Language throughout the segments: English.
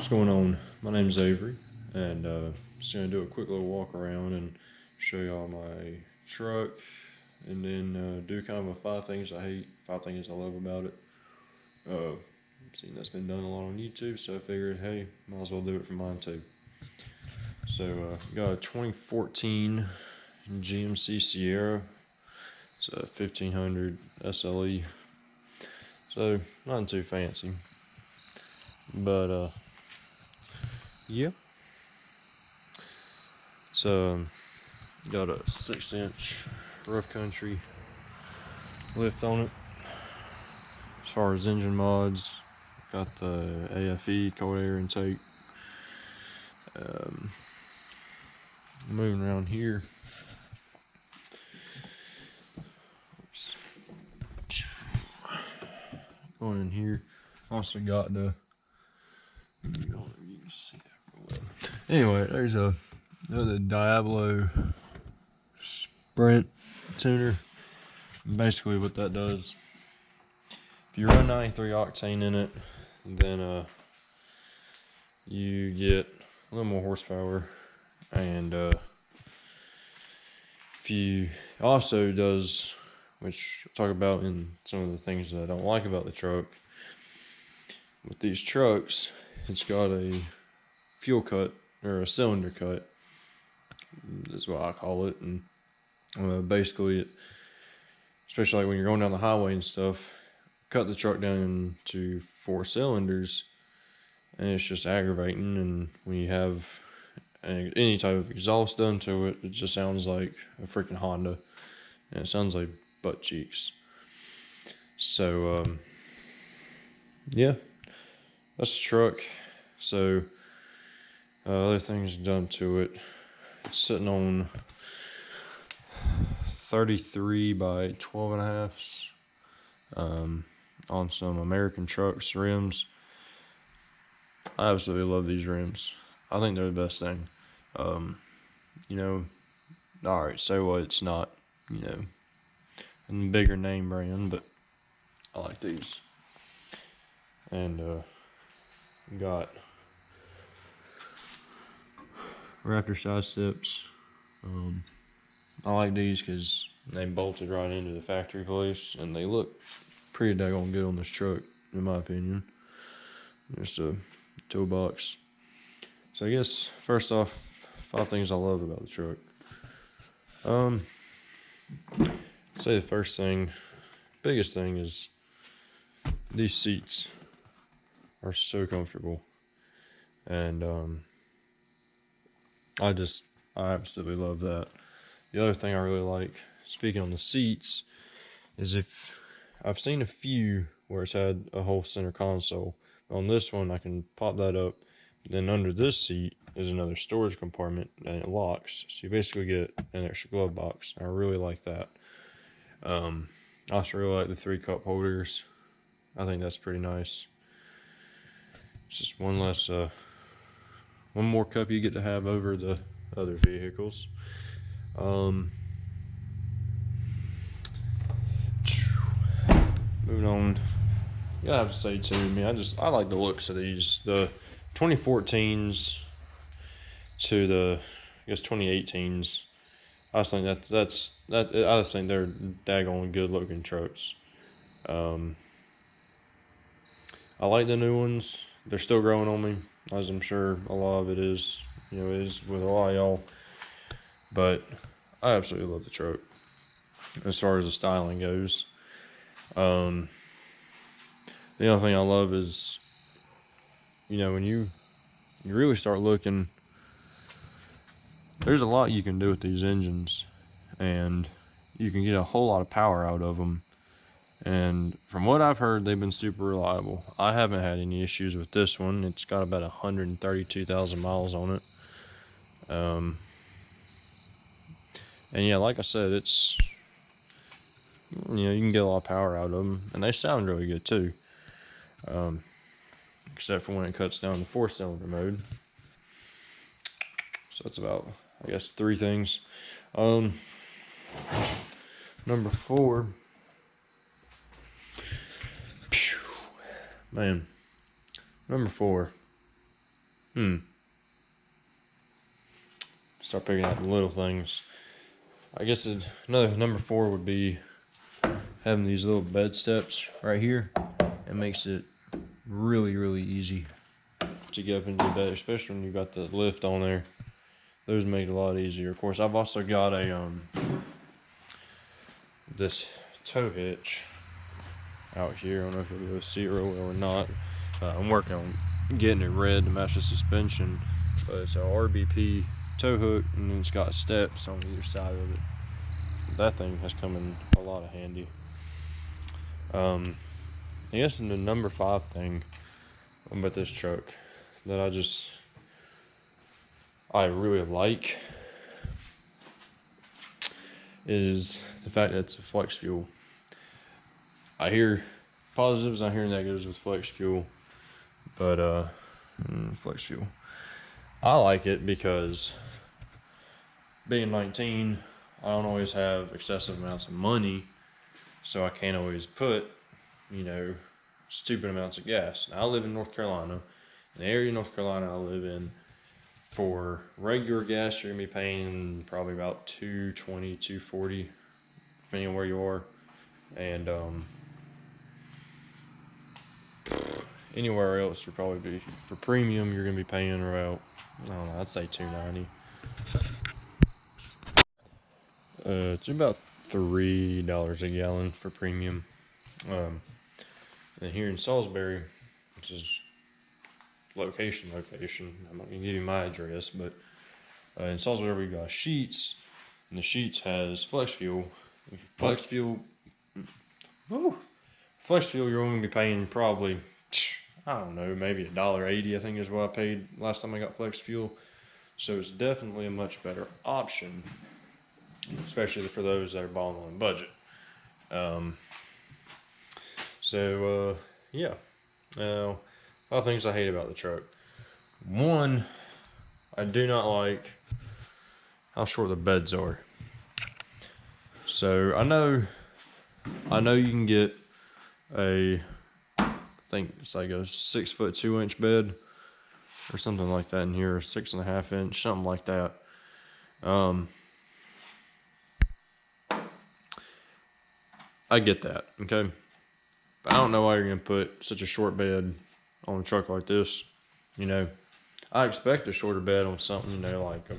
What's going on? My name's Avery, and just gonna do a quick little walk around and show y'all my truck, and then do kind of a 5 things I hate, 5 things I love about it. Seen that's been done a lot on YouTube, so I figured, hey, might as well do it for mine too. So got a 2014 GMC Sierra. It's a 1500 SLE, so nothing too fancy, but yeah. So got a 6-inch rough country lift on it. As far as engine mods, got the AFE cold air intake. Moving around here. Oops. Going in here. Also got the. You can see that real well. Anyway, there's another Diablo Sprint tuner. Basically, what that does, if you run 93 octane in it, then you get a little more horsepower, and if you also does, which I'll talk about in some of the things that I don't like about the truck. With these trucks, it's got a fuel cut, or a cylinder cut. That's what I call it. And basically, especially like when you're going down the highway and stuff, cut the truck down into 4 cylinders, and it's just aggravating. And when you have any type of exhaust done to it, it just sounds like a freaking Honda, and it sounds like butt cheeks. So yeah, that's the truck. So other things done to it, it's sitting on 33 by 12 and a half on some American Trucks rims. I absolutely love these rims. I think they're the best thing. Alright, so what, it's not, a bigger name brand, but I like these. And got Raptor side steps. I like these because they bolted right into the factory place, and they look pretty daggone good on this truck, in my opinion. Just a toolbox. So I guess first off, 5 things I love about the truck. I'd say the first thing, biggest thing, is these seats are so comfortable, and I absolutely love that. The other thing I really like, speaking on the seats, is if I've seen a few where it's had a whole center console. On this one, I can pop that up. Then under this seat is another storage compartment, and it locks. So you basically get an extra glove box. I really like that. I also really like the 3 cup holders. I think that's pretty nice. It's just one more cup you get to have over the other vehicles. Moving on, I have to say too, I like the looks of these. The 2014s to the, I guess, 2018s. I just think I just think they're daggone good looking trucks. I like the new ones. They're still growing on me, as I'm sure a lot of it is. It is with a lot of y'all. But I absolutely love the truck as far as the styling goes. The only thing I love is, when you really start looking, there's a lot you can do with these engines, and you can get a whole lot of power out of them. And from what I've heard, they've been super reliable. I haven't had any issues with this one. It's got about 132,000 miles on it. And yeah, like I said, it's, you can get a lot of power out of them, and they sound really good too. Except for when it cuts down to 4-cylinder mode. So that's about, I guess, 3 things. Number 4. Man. Number 4. Start picking out the little things. I guess another number 4 would be having these little bed steps right here. It makes it really, really easy to get up into the bed, especially when you've got the lift on there. Those make it a lot easier. Of course, I've also got a this tow hitch out here. I don't know if you'll be able to see it real well or not. I'm working on getting it red to match the suspension, but it's a RBP tow hook, and then it's got steps on either side of it. That thing has come in a lot of handy. I guess in the number 5 thing about this truck that I really like is the fact that it's a flex fuel. I hear positives, I hear negatives with flex fuel, but flex fuel, I like it because being 19, I don't always have excessive amounts of money, so I can't always put, stupid amounts of gas. Now, I live in North Carolina. In the area of North Carolina I live in, for regular gas, you're gonna be paying probably about $2.20, $2.40, depending on where you are. And anywhere else, you'll probably be, for premium, you're gonna be paying about, I don't know, I'd say $2.90. It's about $3 a gallon for premium. And here in Salisbury, which is location, I'm not gonna give you my address, but in Salisbury we got Sheets, and the Sheets has flex fuel. Flex fuel, you're only gonna be paying probably, I don't know, maybe $1.80, I think is what I paid last time I got flex fuel. So it's definitely a much better option, especially for those that are balling on a budget. Yeah. Now, a lot of things I hate about the truck. One, I do not like how short the beds are. So I know you can get I think it's like a 6'2" bed or something like that in here, or 6.5 inch, something like that. I get that, okay? But I don't know why you're gonna put such a short bed on a truck like this. I expect a shorter bed on something, like a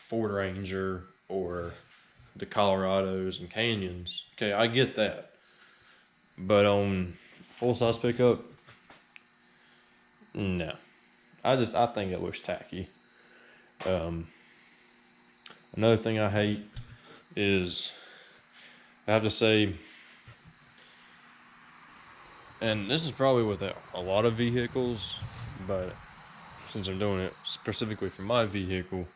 Ford Ranger or the Colorados and Canyons. Okay, I get that. But on full-size pickup, no. I think it looks tacky. Another thing I hate is, I have to say, and this is probably with a lot of vehicles, but since I'm doing it specifically for my vehicle,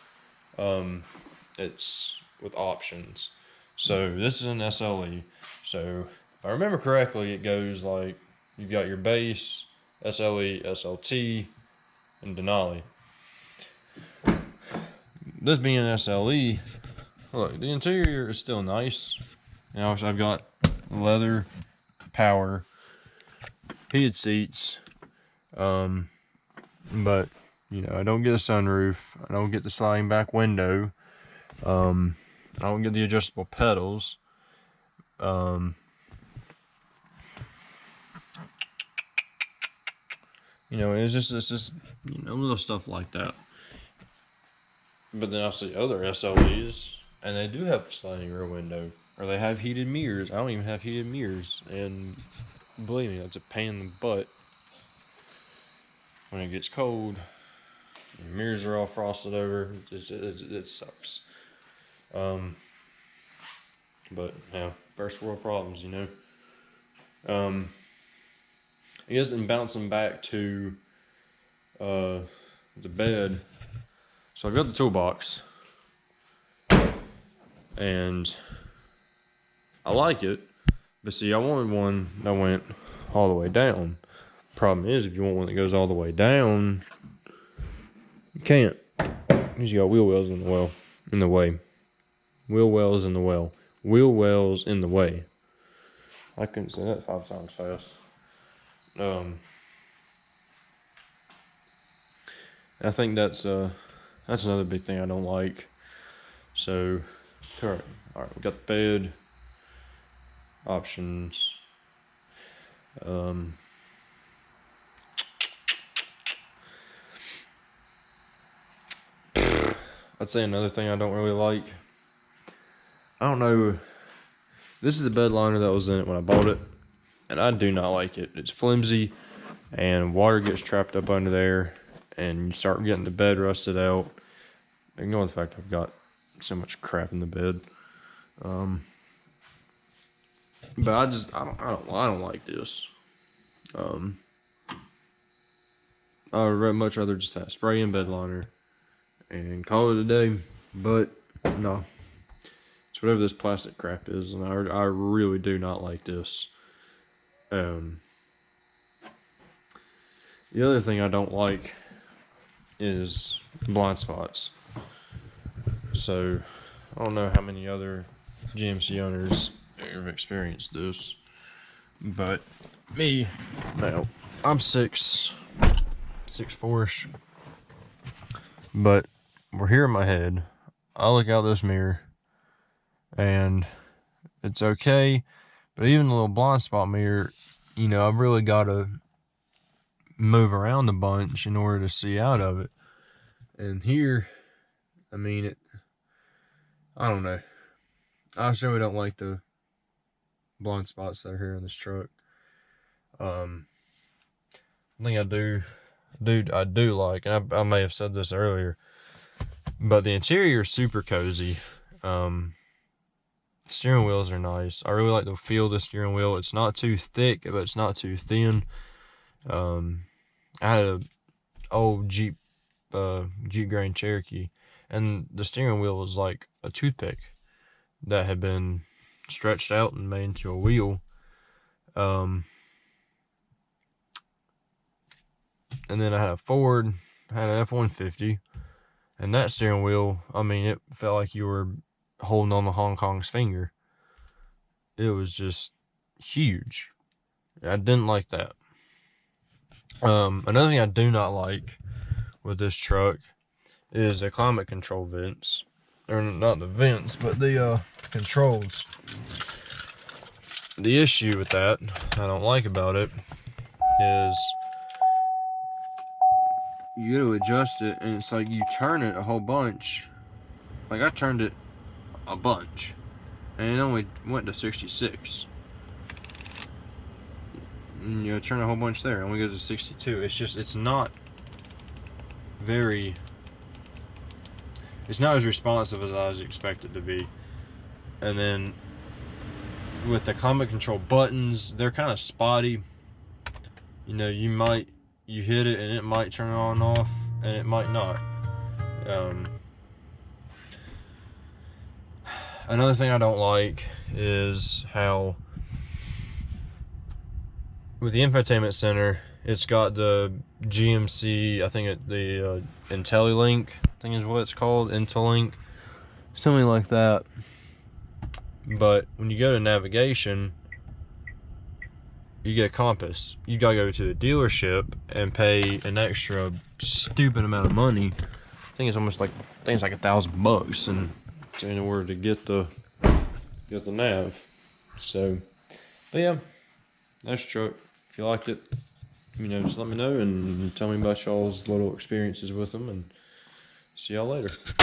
it's with options. So this is an SLE. So if I remember correctly, it goes like, you've got your base, SLE, SLT, and Denali. This being an SLE, look, the interior is still nice. I've got leather, power, heated seats, but I don't get a sunroof, I don't get the sliding back window, I don't get the adjustable pedals, it's just little stuff like that. But then I see other SLEs, and they do have a sliding rear window, or they have heated mirrors. I don't even have heated mirrors, and believe me, that's a pain in the butt. When it gets cold, the mirrors are all frosted over. It sucks. But first world problems, I guess in bouncing back to the bed. So I've got the toolbox, and I like it, but see, I wanted one that went all the way down. Problem is, if you want one that goes all the way down, you can't, because you got wheel wells in the way. Wheel wells in the well. Wheel wells in the way. I couldn't say that 5 times fast. I think that's another big thing I don't like. So, all right, we got the bed options. I'd say another thing I don't really like. I don't know. This is the bed liner that was in it when I bought it, and I do not like it. It's flimsy, and water gets trapped up under there, and you start getting the bed rusted out. Ignore the fact I've got so much crap in the bed. But I don't like this. I would much rather just have spray and bed liner and call it a day. But no, it's whatever this plastic crap is, and I really do not like this. The other thing I don't like is blind spots. So I don't know how many other GMC owners have experienced this, but me, now I'm 6'4"ish, but we're here in my head. I look out this mirror, and it's okay, but even the little blind spot mirror, you know, I've really got to move around a bunch in order to see out of it. And here, I mean, I don't know. I really don't like the blind spots that are here in this truck. One thing I do like, and I may have said this earlier, but the interior is super cozy. Steering wheels are nice. I really like the feel of the steering wheel. It's not too thick, but it's not too thin. I had an old Jeep Grand Cherokee, and the steering wheel was like a toothpick that had been stretched out and made into a wheel. And then I had a Ford, I had an F-150, and that steering wheel, I mean, it felt like you were holding on to Hong Kong's finger. It was just huge. I didn't like that. Another thing I do not like with this truck is the climate control vents. Or not the vents, but the controls. The issue with that, I don't like about it, is you gotta adjust it, and it's like you turn it a whole bunch. Like, I turned it a bunch, and it only went to 66. And you turn a whole bunch there, it only goes to 62. It's not as responsive as I was expected to be. And then with the climate control buttons, they're kind of spotty. You know, you hit it and it might turn on and off, and it might not. Another thing I don't like is how with the infotainment center, it's got the GMC, I think the IntelliLink, I think is what it's called, IntelliLink, something like that. But when you go to navigation, you get a compass. You gotta go to the dealership and pay an extra stupid amount of money. I think it's like $1,000, and in order to get the nav. So, but yeah, that's the truck. If you liked it, you know, just let me know and tell me about y'all's little experiences with them, and see y'all later.